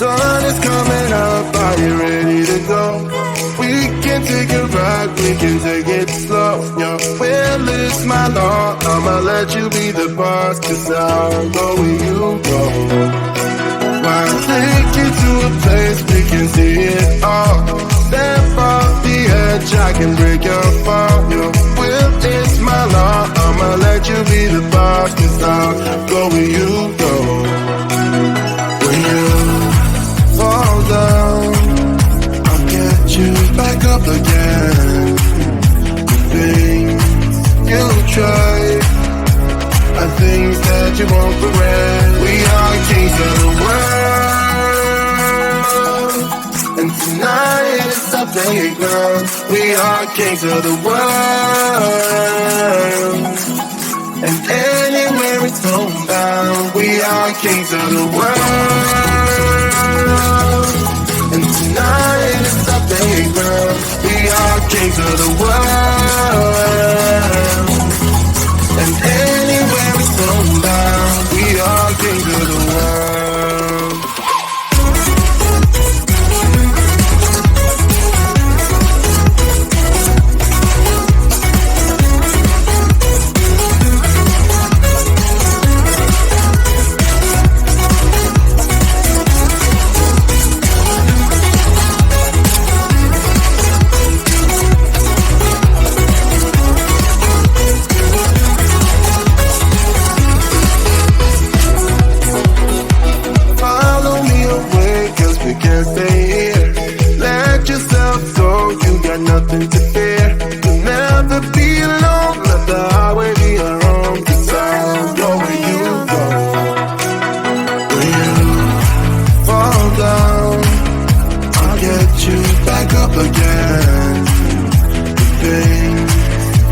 sun is coming up, are you ready to go? We can take a ride, we can take it slow. Your will is my law, I'ma let you be the boss, 'cause I'll go where you go. I'll take you to a place we can see it all. Step off the edge, I can break your fall. Your will is my law, I'ma let you be the boss, 'cause I'll go where you go. When you fall down, I'll get you back up again. The things you try are things that you won't regret. We are kings of the world, and tonight is our playground. We are kings of the world, and anywhere it's homebound. We are kings of the world, and tonight is our playground. We are kings of the world, and anywhere it's homebound. We are kings of the world. Nothing to fear. You'll never be alone. Let the highway be your home, 'cause I'll go where you go. When you fall down, I'll get you back up again. The things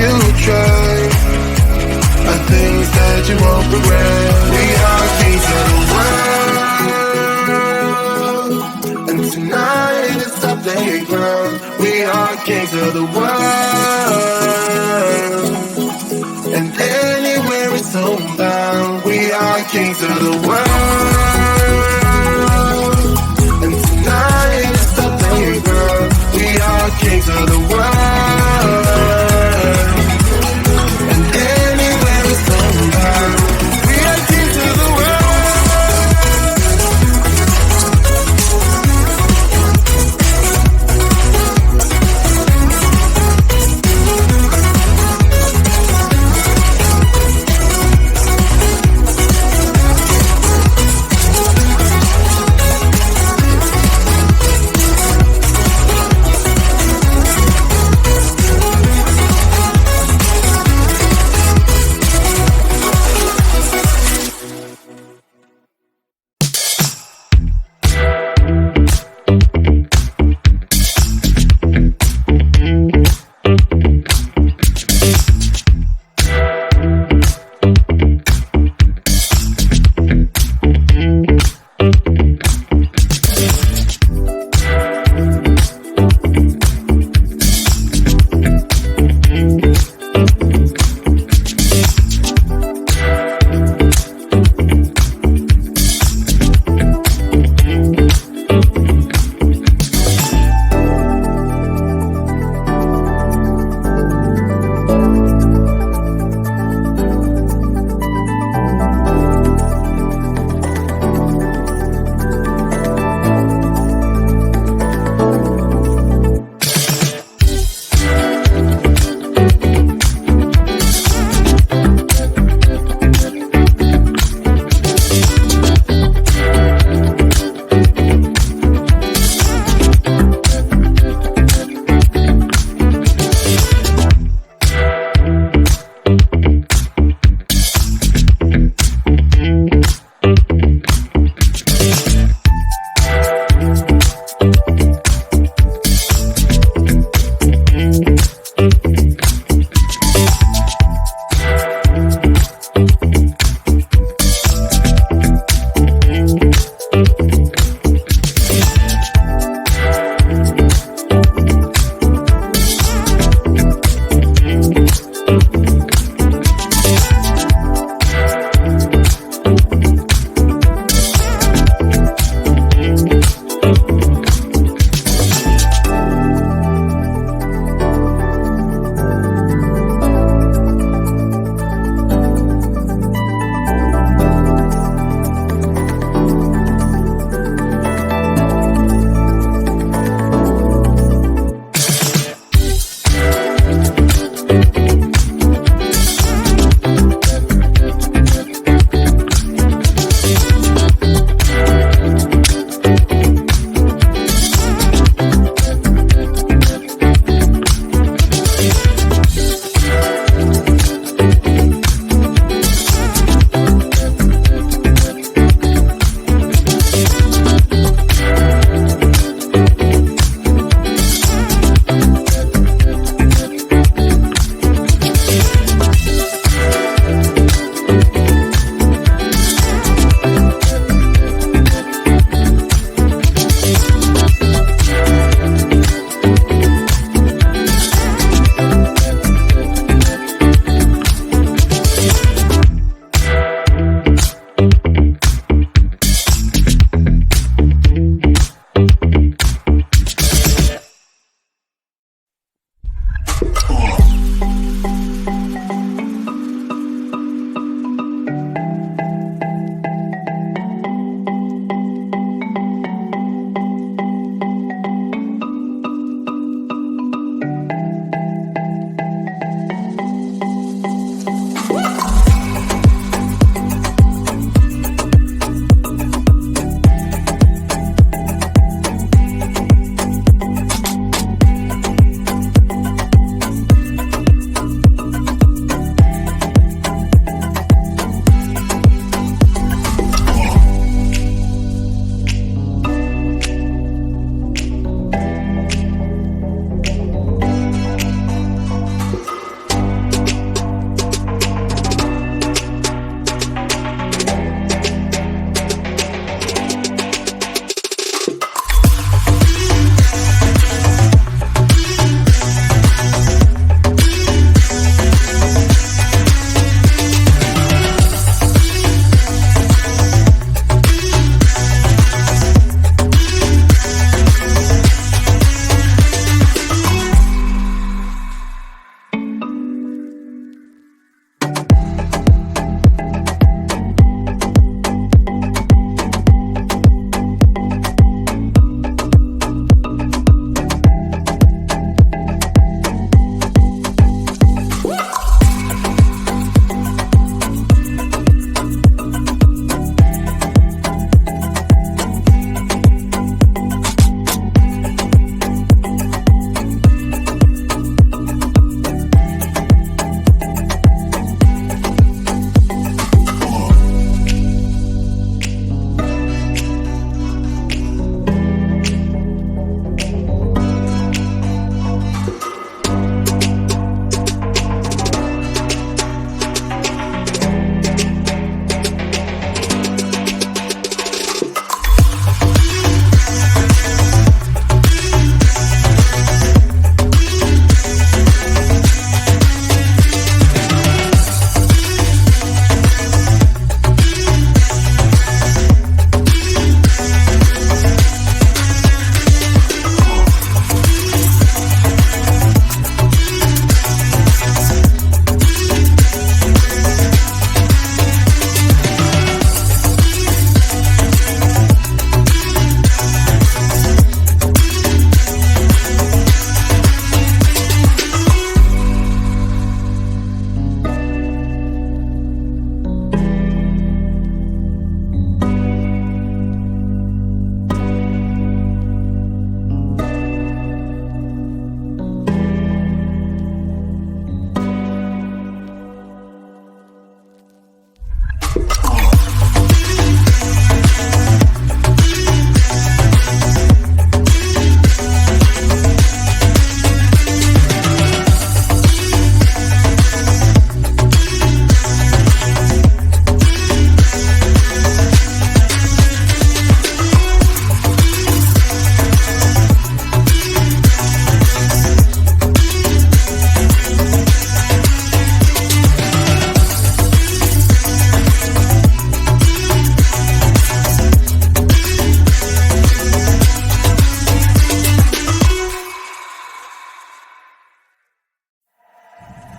you try are things that you won't regret. We are kings of the world, and tonight is our playground. We are kings of the world, and anywhere it's homebound. We are kings of the world, and tonight is the playground. We are kings of the world, and anywhere it's homebound. We are kings of the world.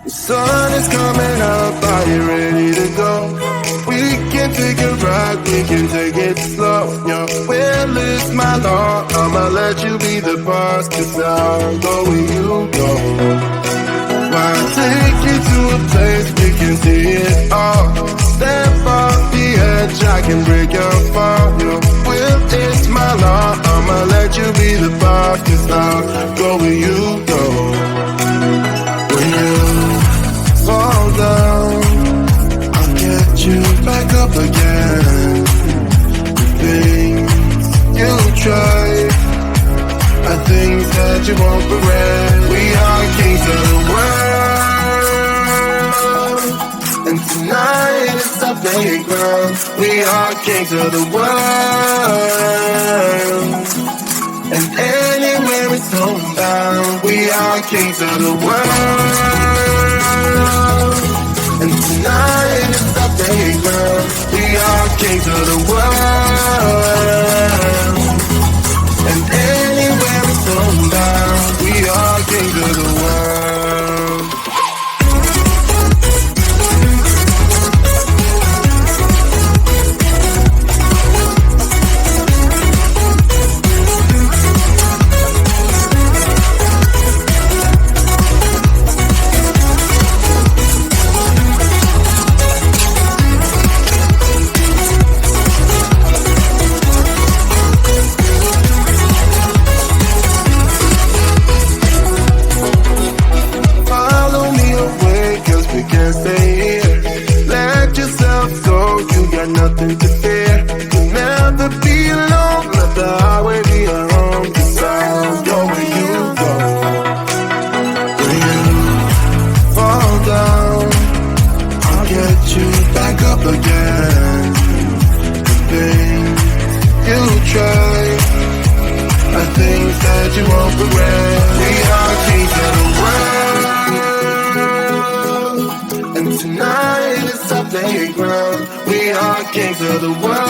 The sun is coming up, are you ready to go? We can take a ride, we can take it slow. Your will is my law, I'ma let you be the boss, 'cause I'll go where you go. I'll take you to a place we can see it all. Step off the edge, I can break your fall. Your will is my law, I'ma let you be the boss, 'cause I'll go where you go. When you fall down, I'll get you back up again. The things you try are things that you won't regret. We are kings of the world, and tonight is our playground. We are kings of the world, and anywhere it's homebound. We are kings of the world, and tonight is our playground. We are kings of the world, and anywhere it's homebound. We are kings of the world. Nothing to fear. You'll never be alone. Let the highway be your home, 'cause I'll go where you go. When you fall down, I'll get you back up again. The things you try are things that you won't regret. We are kings of the world, and tonight is our playground. We are kings of the world,